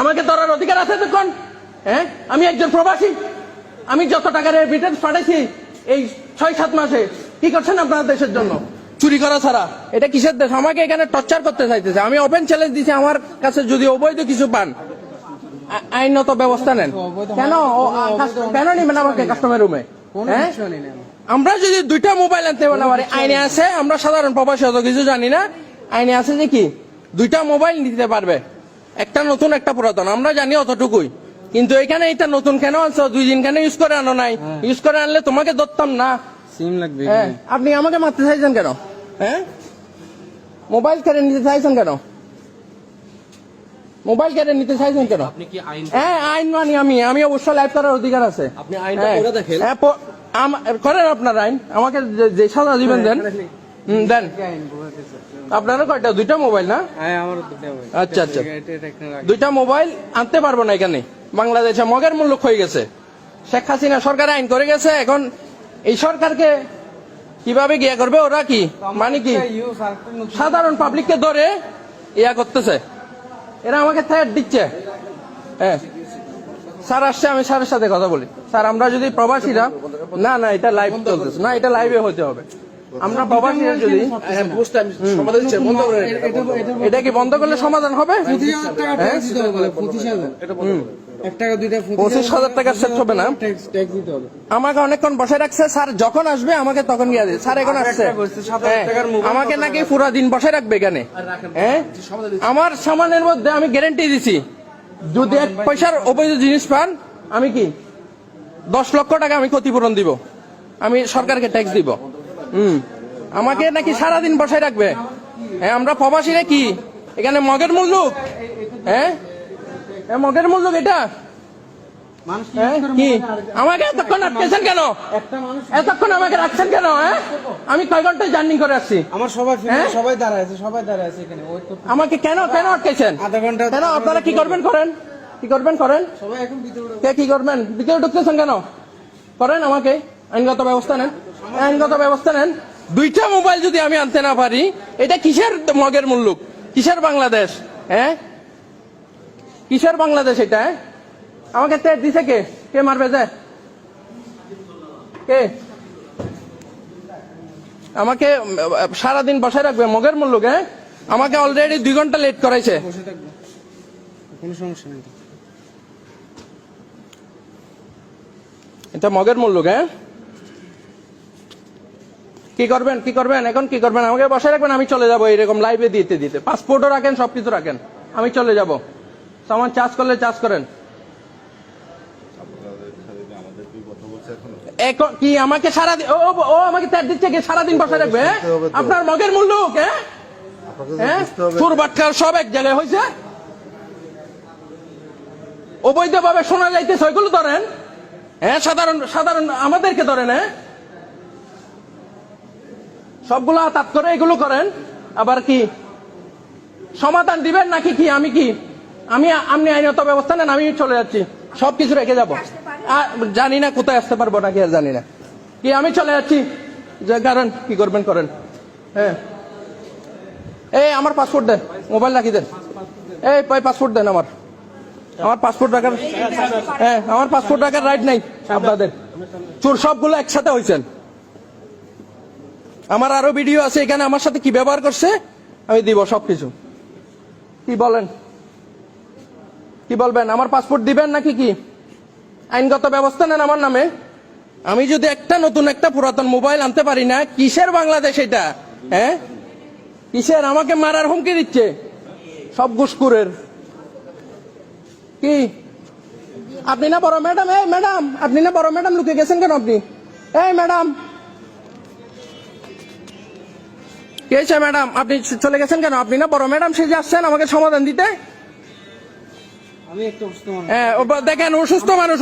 আমাকে ধরার অধিকার আছে তখন? হ্যাঁ, আমি একজন প্রবাসী, আমি যত টাকার রেমিটেন্স পাঠাইছি এই 6-7 মাসে, কি করছেন আপনার দেশের জন্য? চুরি করা ছাড়া এটা কিসের দেশ? আমাকে এখানে টর্চার করতে চাইতেছে। আমি ওপেন চ্যালেঞ্জ দিছি, আমার কাছে যদি অবৈধ কিছু পান আইনত ব্যবস্থা নেন। কেন কেন নিবেন আমাকে কাস্টমার রুমে? হ্যাঁ, আমরা যদি 2টা মোবাইল আনতে পারি, আইনে আছে, আমরা সাধারণ প্রবাসী অত কিছু জানি না, আইনে আছে যে কি 2টা মোবাইল নিতে পারবে, একটা নতুন একটা পুরাতন, আমরা জানি অতটুকুই। কিন্তু এখানে এটা নতুন কেন আনছো? 2 দিন কেন ইউজ করে আনো নাই? ইউজ করে আনলে তোমাকে ধরতাম না। সিম লাগবে। হ্যাঁ, আপনি আমাকে মারতে চাইছেন কেন? হ্যাঁ, মোবাইল কেড়ে নিতে চাইছেন কেন? মোবাইল কেড়ে নিতে চাইছেন কেন? আপনি কি আইন? হ্যাঁ, আইন মানি আমি অবশ্যই লাইভ করার অধিকার আছে। আপনি আইনটা পড়ে দেখেন। হ্যাঁ, করেন আপনার আইন, আমাকে যে সাজা দিবেন দেন। দেন। আপনারও কয়টা? 2টা মোবাইল না? হ্যাঁ, আমারও 2টা মোবাইল। আচ্ছা আচ্ছা, 2টা মোবাইল আনতে পারবো না এখানে। বাংলাদেশে মগের মূল্য হয়ে গেছে। শেখ হাসিনা সরকার আইন করে গেছে, এখন এই সরকারকে কিভাবে গিয়া করবে? ওরা কি মানে কি সাধারণ পাবলিককে ধরে ইয়া করতেছে, এরা আমাকে থ্রেট দিচ্ছে। হ্যাঁ, স্যার আসছে, আমি স্যারের সাথে কথা বলি। স্যার, আমরা যদি প্রবাসীরা, না না এটা লাইভ চলতেছে না, এটা লাইভে হতে হবে। আমরা প্রবাসীরা যদি এটা কি বন্ধ করলে সমাধান হবে? 25,000 টাকার সেট হবে না। আমাকে অনেকক্ষণ বসে রাখছে স্যার, যখন আসবে আমাকে তখন গিয়ে দিবে। স্যার এখন আসছে, আমাকে নাকি পুরো দিন বসে রাখবে এখানে। হ্যাঁ, আমার সামানের মধ্যে আমি গ্যারান্টি দিছি, যদি 1 পয়সার অবৈধ জিনিস পান, আমি কি 10 লক্ষ টাকা আমি ক্ষতিপূরণ দিব, আমি সরকারকে ট্যাক্স দিব। আমাকে নাকি সারাদিন বসায় রাখবে। হ্যাঁ, আমরা প্রবাসীরা কি এখানে মগের মূল্য? হ্যাঁ, মগের মূল্য এটা কি? আমাকে এতক্ষণ আটকেছেন কেন? এতক্ষণ আমাকে রাখছেন কেন? হ্যাঁ, আমি কয় ঘন্টায় জার্নি করে আসছি। আমার সবাই দাঁড়ায় আছে এখানে। আমাকে কেন আটকেছেন? আধা ঘন্টা। কেন? আপনারা কি করবেন করেন, কি করবেন করেন। সবাই এখন ভিতরে কে কি করবেন? ভিতরে ঢুকতেছেন কেন? করেন, আমাকে আইনগত ব্যবস্থা নেন, আইনগত ব্যবস্থা নেন। 2টা মোবাইল যদি আমি আনতে না পারি, এটা কিসের মগের মুল্লুক? কিসের বাংলাদেশ? হ্যাঁ, কিসের বাংলাদেশ এটা? আমাকে টেট দিছে কে? কে মারবে যে? কে আমাকে সারাদিন বসায় রাখবে মগের মুল্লুক? হ্যাঁ, আমাকে অলরেডি 2 ঘন্টা লেট করাইছে। বসে থাকবো, কোনো সমস্যা নেই। এটা মগের মুল্লুক। হ্যাঁ, কি করবেন এখন? কি করবেন? আমাকে বসায় রাখবেন, আমি চলে যাবো এরকম লাইভে দিতে। পাসপোর্টও রাখেন, সবকিছু রাখেন, আমি চলে যাব। সামান চার্জ করলে চার্জ করেন। এখন কি আমাকে সারাদিন ও আমাকে ট্যাগ দিচ্ছে কি? সারাদিন বসায় রাখবে? আপনার মগের মুল্লুক। হ্যাঁ, চোর বাটখার সব এক জায়গায় হয়েছে, অবৈধভাবে শোনা যাইতেছে, ওইগুলো ধরেন। হ্যাঁ, সাধারণ আমাদেরকে ধরেন। হ্যাঁ, সবগুলো হাত করে এগুলো করেন। আবার কি সমাধান দিবেন নাকি কি? আমি আইনত ব্যবস্থা নেন, আমি চলে যাচ্ছি, সবকিছু রেখে যাবো। জানি না কোথায় আসতে পারবো নাকি, আর জানি না কি। আমি চলে যাচ্ছি, যে কারণ কি করবেন করেন। হ্যাঁ, এই আমার পাসপোর্ট দেন, মোবাইল রাখি দেন। এই পাসপোর্ট দেন, আমার পাসপোর্ট রাখার, হ্যাঁ, আমার পাসপোর্ট রাখার রাইট নাই আপনাদের। চোর সবগুলো একসাথে হয়েছেন। আমার আরো ভিডিও আছে এখানে, আমার সাথে কি ব্যবহার করছে আমি দিব সবকিছু। কি বলেন, কি বলবেন? আমার পাসপোর্ট দিবেন নাকি কি? আইনগত ব্যবস্থা নেন আমার নামে। আমি যদি একটা নতুন একটা পুরাতন মোবাইল আনতে পারি না, কিসের বাংলাদেশ এটা? হ্যাঁ, কিসের? আমাকে মারার হুমকি দিচ্ছে সব ঘুষখোরের। কি আপনি না বড় ম্যাডাম? এই ম্যাডাম, আপনি না বড় ম্যাডাম? লুকে গেছেন কেন আপনি? এই ম্যাডাম, কে হয়েছে ম্যাডাম? আপনি চলে গেছেন কেন? আপনি না বড় ম্যাডাম সেজে আসছেন আমাকে সমাধান দিতে? আমি একটা অসুস্থ মানুষ। হ্যাঁ, দেখেন অসুস্থ মানুষ,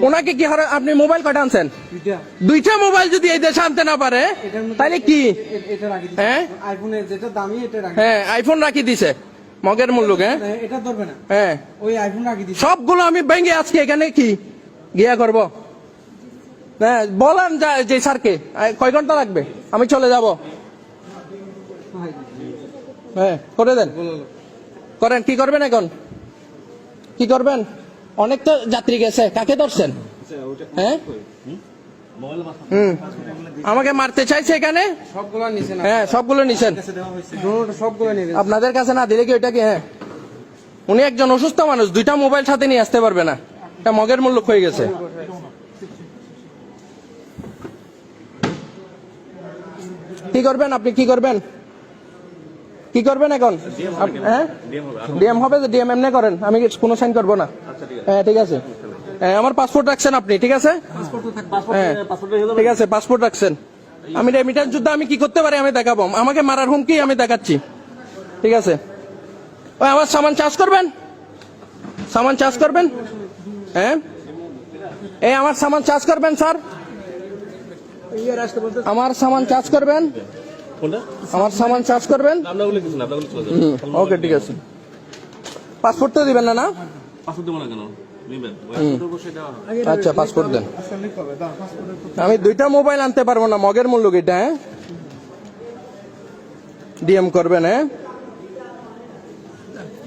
ওনাকে কি হারে? আপনি মোবাইল কয়টা আনছেন? 2টা মোবাইল যদি এই দেশে আনতে না পারে তাহলে কি? হ্যাঁ, আইফোনের যেটা দামি এটা রাখি। হ্যাঁ, আইফোন রাখি দিছে মগের মুল্লুক। হ্যাঁ, এটা ধরবে না। হ্যাঁ, ওই আইফোন রাখি দিছে। সবগুলো আমি ভেঙে আজকে এখানে কি গিয়া করব? হ্যাঁ, বলেন যে স্যারকে কয় ঘন্টা লাগবে, আমি চলে যাব। হ্যাঁ, করে দেন, করেন। কি করবেন এখন? কি করবেন? অনেক তো যাত্রী গেছে, কাকে ধরছেন? হ্যাঁ আমাকে মারতে চাইছে এখানে। সবগুলো নিচে না, হ্যাঁ সবগুলো নিছেন, সবগুলো নিয়ে গেছে। আপনাদের কাছে না দিলে কি ওইটা কি? হ্যাঁ উনি একজন অসুস্থ মানুষ, 2টা মোবাইল সাথে নিয়ে আসতে পারবে না, এটা মগের মূল্য হয়ে গেছে। কি করবেন আপনি? কি করবেন? কি করবেন এখন? হ্যাঁ ডিএম হবে, যে ডিএম এমনি করেন, আমি কোনো সাইন করবো না। হ্যাঁ ঠিক আছে, হ্যাঁ আমার পাসপোর্ট রাখছেন আপনি, ঠিক আছে? হ্যাঁ ঠিক আছে, পাসপোর্ট রাখছেন। আমি রেমিটেন্স যুদ্ধ আমি কি করতে পারি আমি দেখাবো, আমাকে মারার হুমকি আমি দেখাচ্ছি, ঠিক আছে? ওই আমার সামান চার্জ করবেন, সামান চার্জ করবেন। হ্যাঁ এই আমার সামান চার্জ করবেন স্যার, আমার সামান চার্জ করবেন, আমার সামান চার্জ করবেন। ওকে ঠিক আছে, পাসপোর্ট তো দিবেন না? না আচ্ছা পাসপোর্ট দেন। আমি 2টা মোবাইল আনতে পারবো না, মগের মূল্য এটা। হ্যাঁ ডিএম করবেন। হ্যাঁ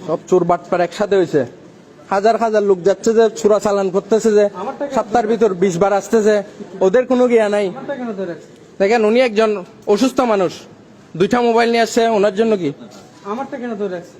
সব চোর বাটপার একসাথে হয়েছে, হাজার হাজার লোক যাচ্ছে যে চোরা চালান করতেছে, যে সপ্তাহের ভিতর 20 বার আসতেছে, ওদের কোনো গিয়া নাই। আমারটা কেন ধরে রাখছে? দেখেন উনি একজন অসুস্থ মানুষ, 2টা মোবাইল নিয়ে আসছে, ওনার জন্য কি? আমারটা কেন ধরে রাখছে?